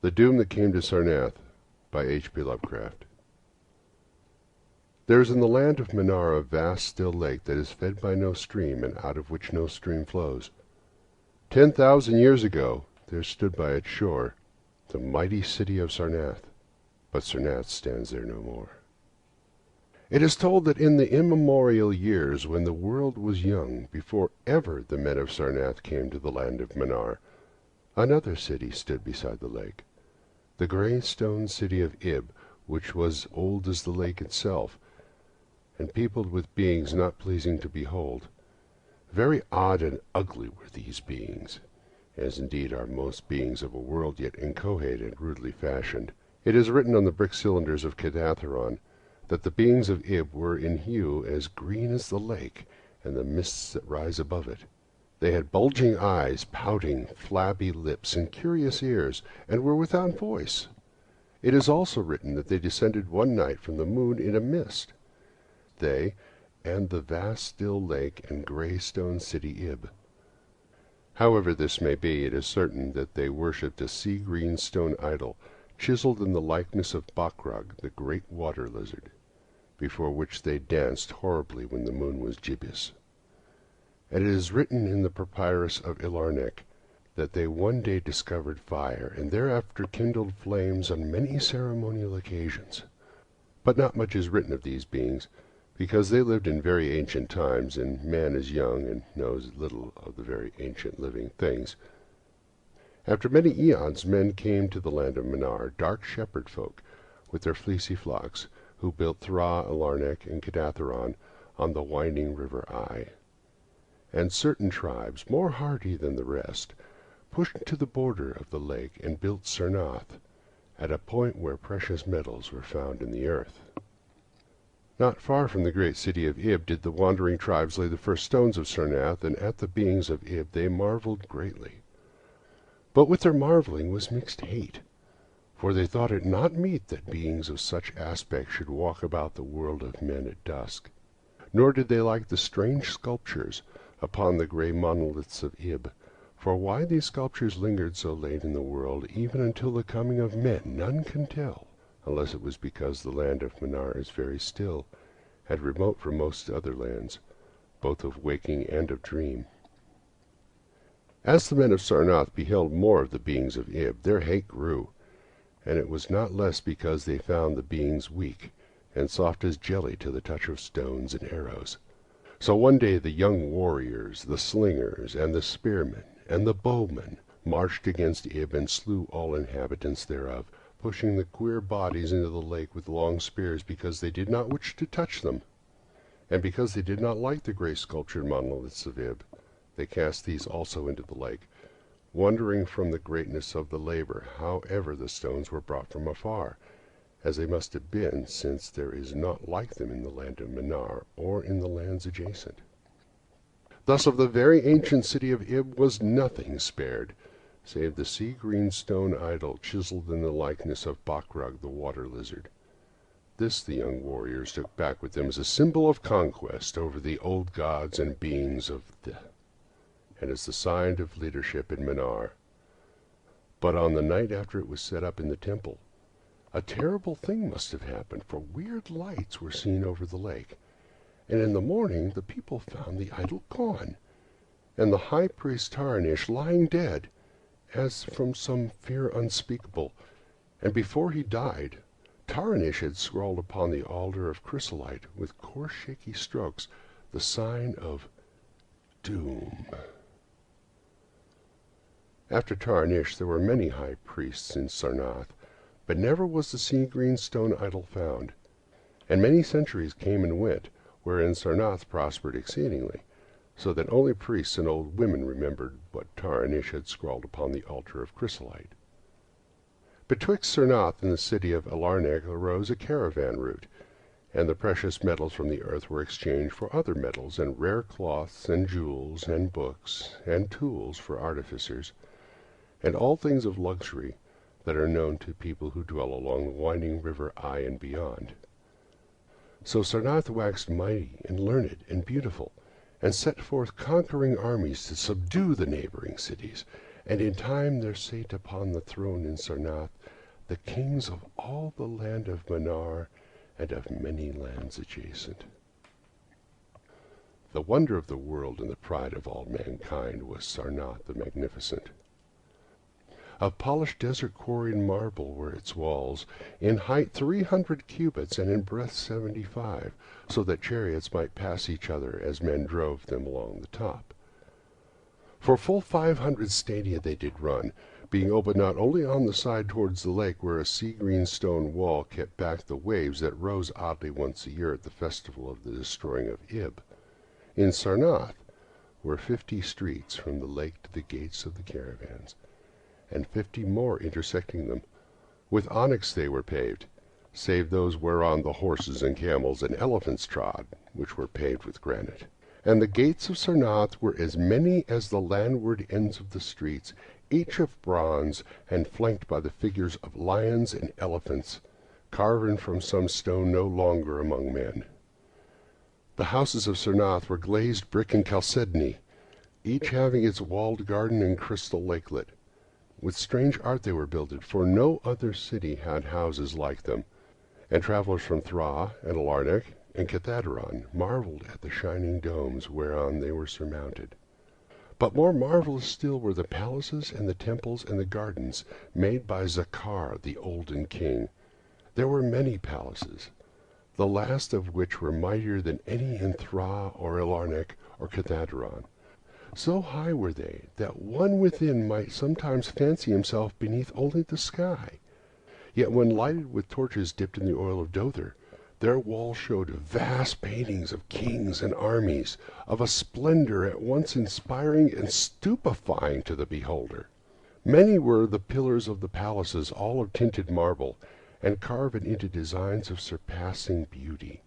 The Doom That Came to Sarnath by H.P. Lovecraft. There is in the land of Manar a vast still lake that is fed by no stream, and out of which no stream flows. 10,000 years ago there stood by its shore the mighty city of Sarnath, but Sarnath stands there no more. It is told that in the immemorial years when the world was young, before ever the men of Sarnath came to the land of Manar, another city stood beside the lake, the grey stone city of Ib, which was old as the lake itself, and peopled with beings not pleasing to behold. Very odd and ugly were these beings, as indeed are most beings of a world yet inchoate and rudely fashioned. It is written on the brick cylinders of Kadatheron that the beings of Ib were in hue as green as the lake and the mists that rise above it. They had bulging eyes, pouting, flabby lips, and curious ears, and were without voice. It is also written that they descended one night from the moon in a mist. They, and the vast still lake and grey stone city Ib. However this may be, it is certain that they worshipped a sea-green stone idol, chiseled in the likeness of Bakrug, the great water lizard, before which they danced horribly when the moon was gibbous. And it is written in the papyrus of Ilarnek that they one day discovered fire, and thereafter kindled flames on many ceremonial occasions. But not much is written of these beings, because they lived in very ancient times, and man is young and knows little of the very ancient living things. After many eons men came to the land of Manar, dark shepherd folk, with their fleecy flocks, who built Thra, Ilarnek, and Kadatheron on the winding river Ai. And certain tribes, more hardy than the rest, pushed to the border of the lake and built Sarnath, at a point where precious metals were found in the earth. Not far from the great city of Ib did the wandering tribes lay the first stones of Sarnath, and at the beings of Ib they marveled greatly. But with their marveling was mixed hate, for they thought it not meet that beings of such aspect should walk about the world of men at dusk. Nor did they like the strange sculptures upon the grey monoliths of Ib, for why these sculptures lingered so late in the world, even until the coming of men, none can tell, unless it was because the land of Manar is very still, and remote from most other lands, both of waking and of dream. As the men of Sarnath beheld more of the beings of Ib, their hate grew, and it was not less because they found the beings weak, and soft as jelly to the touch of stones and arrows. So one day the young warriors, the slingers, and the spearmen, and the bowmen marched against Ib and slew all inhabitants thereof, pushing the queer bodies into the lake with long spears, because they did not wish to touch them, and because they did not like the great sculptured monoliths of Ib. They cast these also into the lake, wondering from the greatness of the labor how ever the stones were brought from afar, as they must have been, since there is naught like them in the land of Manar, or in the lands adjacent. Thus of the very ancient city of Ib was nothing spared, save the sea-green stone idol chiseled in the likeness of Bakrug, the water lizard. This the young warriors took back with them as a symbol of conquest over the old gods and beings of and as the sign of leadership in Manar. But on the night after it was set up in the temple, a terrible thing must have happened, for weird lights were seen over the lake, and in the morning the people found the idol gone, and the high priest Tarnish lying dead, as from some fear unspeakable. And before he died, Tarnish had scrawled upon the altar of chrysolite, with coarse shaky strokes, the sign of doom. After Tarnish there were many high priests in Sarnath, but never was the sea-green stone idol found, and many centuries came and went, wherein Sarnath prospered exceedingly, so that only priests and old women remembered what Tarnish had scrawled upon the altar of chrysolite. Betwixt Sarnath and the city of Ilarnek arose a caravan route, and the precious metals from the earth were exchanged for other metals, and rare cloths, and jewels, and books, and tools for artificers, and all things of luxury that are known to people who dwell along the winding river Ai and beyond. So Sarnath waxed mighty and learned and beautiful, and set forth conquering armies to subdue the neighboring cities, And in time there sate upon the throne in Sarnath the kings of all the land of Manar and of many lands adjacent. The wonder of the world and the pride of all mankind was Sarnath the Magnificent. Of polished desert quarried marble were its walls, in height 300 cubits and in breadth 75, so that chariots might pass each other as men drove them along the top. For full 500 stadia they did run, being open not only on the side towards the lake, where a sea-green stone wall kept back the waves that rose oddly once a year at the festival of the destroying of Ib. In Sarnath were 50 streets from the lake to the gates of the caravans, and 50 more intersecting them. With onyx they were paved, save those whereon the horses and camels and elephants trod, which were paved with granite. And the gates of Sarnath were as many as the landward ends of the streets, each of bronze, and flanked by the figures of lions and elephants, carven from some stone no longer among men. The houses of Sarnath were glazed brick and chalcedony, each having its walled garden and crystal lakelet. With strange art they were builded, for no other city had houses like them, and travelers from Thra and Alarnec and Cathaderon marveled at the shining domes whereon they were surmounted. But more marvelous still were the palaces and the temples and the gardens made by Zakar the olden king. There were many palaces, the last of which were mightier than any in Thra or Alarnec or Cathaderon. So high were they that one within might sometimes fancy himself beneath only the sky. Yet when lighted with torches dipped in the oil of Dother, their walls showed vast paintings of kings and armies, of a splendor at once inspiring and stupefying to the beholder. Many were the pillars of the palaces, all of tinted marble, and carven into designs of surpassing beauty.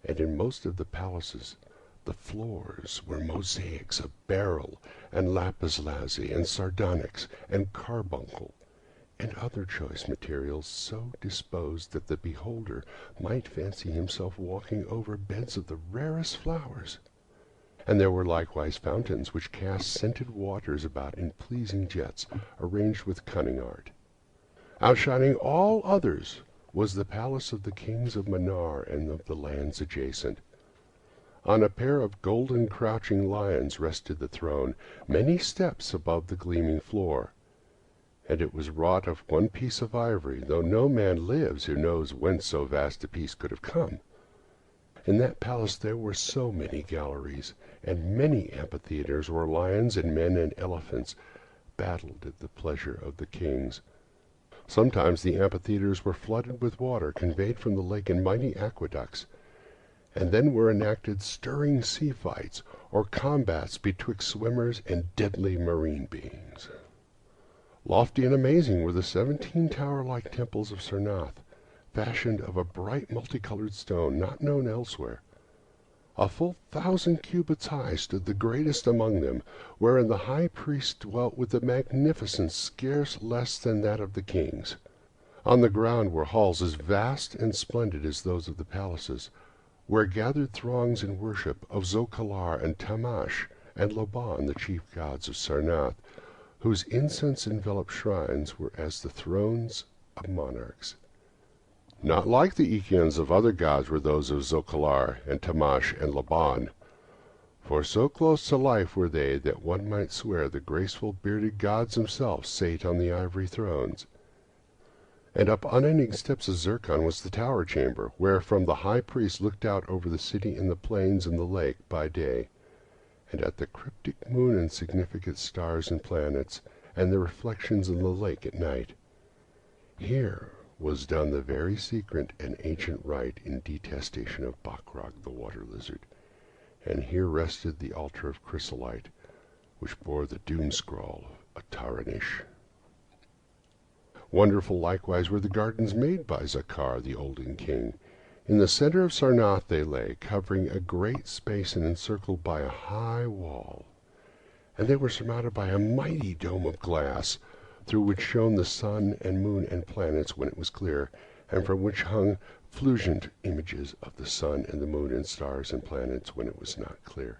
And in most of the palaces the floors were mosaics of beryl and lapis lazuli and sardonyx and carbuncle, and other choice materials, so disposed that the beholder might fancy himself walking over beds of the rarest flowers. And there were likewise fountains which cast scented waters about in pleasing jets, arranged with cunning art. Outshining all others was the palace of the kings of Manar and of the lands adjacent. On a pair of golden crouching lions rested the throne, many steps above the gleaming floor. And it was wrought of one piece of ivory, though no man lives who knows whence so vast a piece could have come. In that palace there were so many galleries, and many amphitheaters where lions and men and elephants battled at the pleasure of the kings. Sometimes the amphitheaters were flooded with water conveyed from the lake in mighty aqueducts, and then were enacted stirring sea fights, or combats betwixt swimmers and deadly marine beings. Lofty and amazing were the 17 tower-like temples of Sarnath, fashioned of a bright multicolored stone not known elsewhere. A full 1,000 cubits high stood the greatest among them, wherein the high priest dwelt with a magnificence scarce less than that of the kings. On the ground were halls as vast and splendid as those of the palaces, where gathered throngs in worship of Zokalar and Tamash and Laban, the chief gods of Sarnath, whose incense-enveloped shrines were as the thrones of monarchs. Not like the Echians of other gods were those of Zokalar and Tamash and Laban, for so close to life were they that one might swear the graceful bearded gods themselves sate on the ivory thrones. And up unending steps of zircon was the tower chamber, wherefrom the high priest looked out over the city and the plains and the lake by day, and at the cryptic moon and significant stars and planets, and the reflections in the lake at night. Here was done the very secret and ancient rite in detestation of Bakrog the water lizard, and here rested the altar of chrysolite, which bore the doom scroll of Taranish. Wonderful likewise were the gardens made by Zakar the olden king. In the center of Sarnath they lay, covering a great space and encircled by a high wall, and they were surmounted by a mighty dome of glass, through which shone the sun and moon and planets when it was clear, and from which hung fulgent images of the sun and the moon and stars and planets when it was not clear.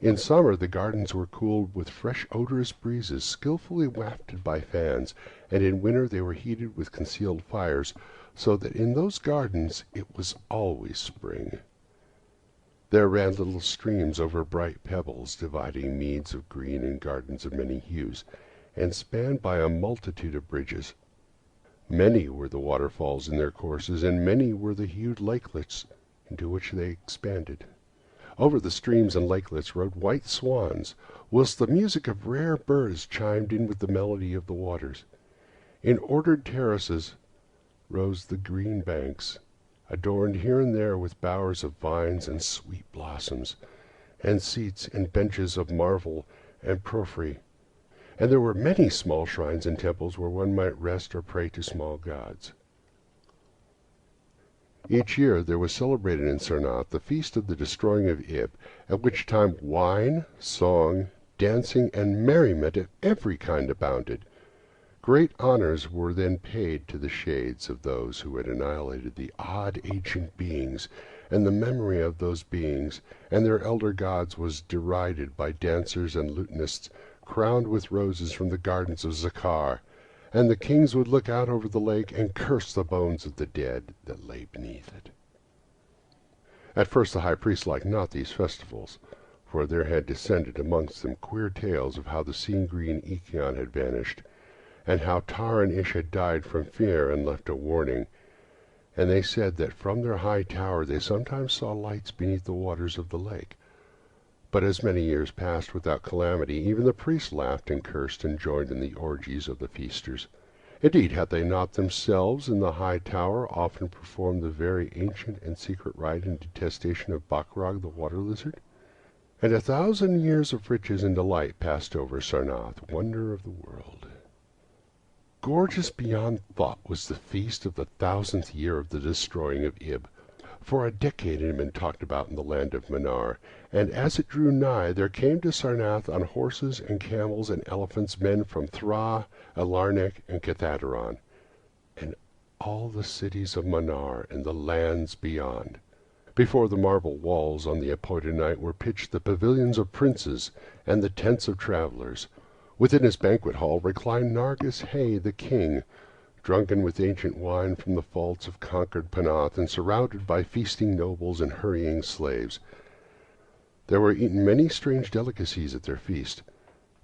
In summer the gardens were cooled with fresh odorous breezes skillfully wafted by fans, and in winter they were heated with concealed fires, so that in those gardens it was always spring. There ran little streams over bright pebbles, dividing meads of green and gardens of many hues, and spanned by a multitude of bridges. Many were the waterfalls in their courses, and many were the hued lakelets into which they expanded. Over the streams and lakelets rode white swans, whilst the music of rare birds chimed in with the melody of the waters. In ordered terraces rose the green banks, adorned here and there with bowers of vines and sweet blossoms, and seats and benches of marvel and porphyry, and there were many small shrines and temples where one might rest or pray to small gods. Each year there was celebrated in Sarnath the feast of the destroying of Ib, at which time wine, song, dancing, and merriment of every kind abounded. Great honors were then paid to the shades of those who had annihilated the odd ancient beings, and the memory of those beings and their elder gods was derided by dancers and lutanists crowned with roses from the gardens of Zakar, and the kings would look out over the lake and curse the bones of the dead that lay beneath it. At first the high priest liked not these festivals, for there had descended amongst them queer tales of how the sea-green Ichion had vanished, and how Tar and Ish had died from fear and left a warning, and they said that from their high tower they sometimes saw lights beneath the waters of the lake. But as many years passed without calamity, even the priests laughed and cursed and joined in the orgies of the feasters. Indeed, had they not themselves in the high tower often performed the very ancient and secret rite in detestation of Bakrag the water lizard? And 1,000 years of riches and delight passed over Sarnath, wonder of the world. Gorgeous beyond thought was the feast of the 1,000th year of the destroying of Ib. For a decade it had been talked about in the land of Manar, and as it drew nigh there came to Sarnath on horses and camels and elephants men from Thra, Alarnec, and Cathaderon, and all the cities of Manar and the lands beyond. Before the marble walls on the appointed night were pitched the pavilions of princes and the tents of travelers. Within his banquet hall reclined Nargis Hay the king, drunken with ancient wine from the vaults of conquered Panath, and surrounded by feasting nobles and hurrying slaves. There were eaten many strange delicacies at their feast: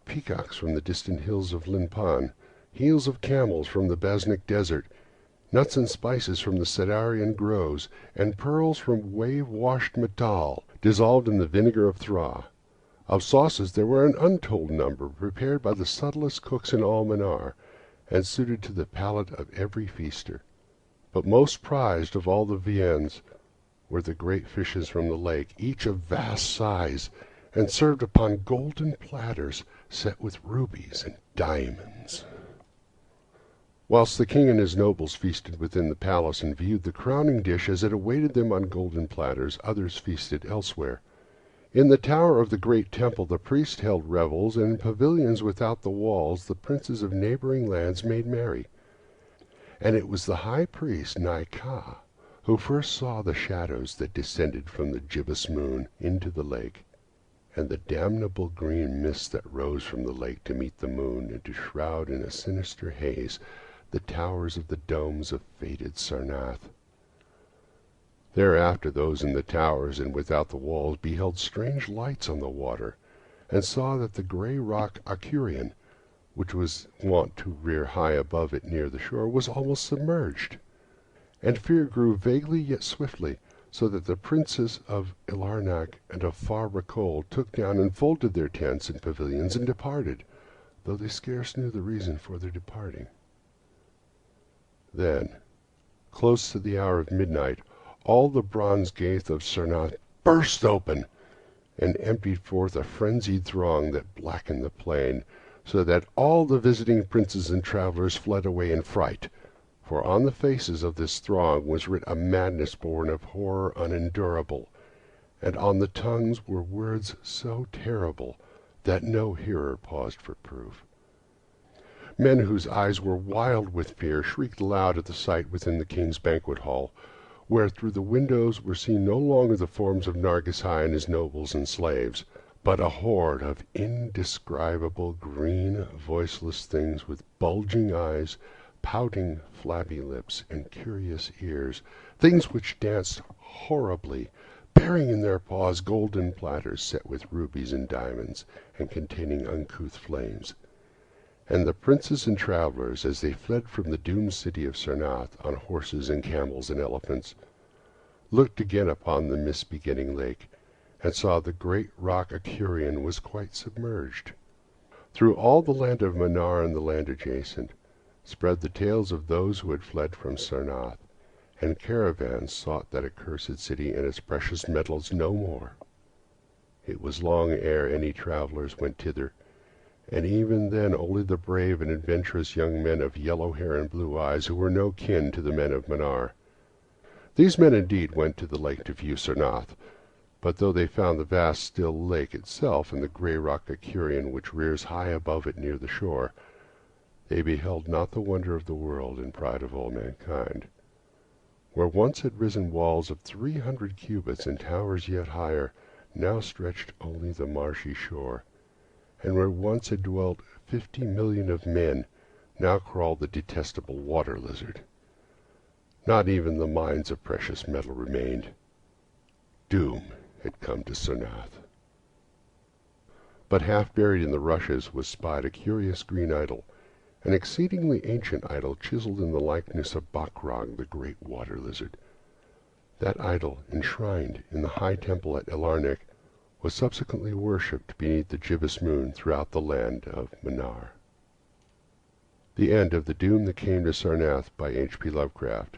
peacocks from the distant hills of Linpan, heels of camels from the Basnic desert, nuts and spices from the Sedarian groves, and pearls from wave-washed metal, dissolved in the vinegar of Thra. Of sauces there were an untold number, prepared by the subtlest cooks in all Manar, and suited to the palate of every feaster. But most prized of all the viands were the great fishes from the lake, each of vast size, and served upon golden platters set with rubies and diamonds. Whilst the king and his nobles feasted within the palace and viewed the crowning dish as it awaited them on golden platters, others feasted elsewhere. In the tower of the great temple the priests held revels, and in pavilions without the walls the princes of neighboring lands made merry. And it was the high priest Naika who first saw the shadows that descended from the gibbous moon into the lake, and the damnable green mist that rose from the lake to meet the moon and to shroud in a sinister haze the towers of the domes of fetid Sarnath. Thereafter those in the towers and without the walls beheld strange lights on the water, and saw that the grey rock Akurian, which was wont to rear high above it near the shore, was almost submerged. And fear grew vaguely yet swiftly, so that the princes of Ilarnak and of Far Rakol took down and folded their tents and pavilions and departed, though they scarce knew the reason for their departing. Then, close to the hour of midnight, all the bronze gate of Sarnath burst open, and emptied forth a frenzied throng that blackened the plain, so that all the visiting princes and travelers fled away in fright, for on the faces of this throng was writ a madness born of horror unendurable, and on the tongues were words so terrible that no hearer paused for proof. Men whose eyes were wild with fear shrieked aloud at the sight within the king's banquet hall, where through the windows were seen no longer the forms of Nargis Hai and his nobles and slaves, but a horde of indescribable green, voiceless things with bulging eyes, pouting, flabby lips, and curious ears, things which danced horribly, bearing in their paws golden platters set with rubies and diamonds, and containing uncouth flames. And the princes and travelers, as they fled from the doomed city of Sarnath on horses and camels and elephants, looked again upon the mist-begetting lake, and saw the great rock Acurion was quite submerged. Through all the land of Manar and the land adjacent spread the tales of those who had fled from Sarnath, and caravans sought that accursed city and its precious metals no more. It was long ere any travelers went thither, and even then only the brave and adventurous young men of yellow hair and blue eyes who were no kin to the men of Manar. These men indeed went to the lake to view Sarnath, but though they found the vast still lake itself and the grey rock Acurion which rears high above it near the shore, they beheld not the wonder of the world and pride of all mankind. Where once had risen walls of 300 cubits and towers yet higher, now stretched only the marshy shore, and where once had dwelt 50,000,000 of men, now crawled the detestable water lizard. Not even the mines of precious metal remained. Doom had come to Sarnath. But half buried in the rushes was spied a curious green idol, an exceedingly ancient idol chiseled in the likeness of Bakrog, the great water lizard. That idol, enshrined in the high temple at Elarnek, was subsequently worshipped beneath the gibbous moon throughout the land of Manar. The end of The Doom That Came to Sarnath by H. P. Lovecraft.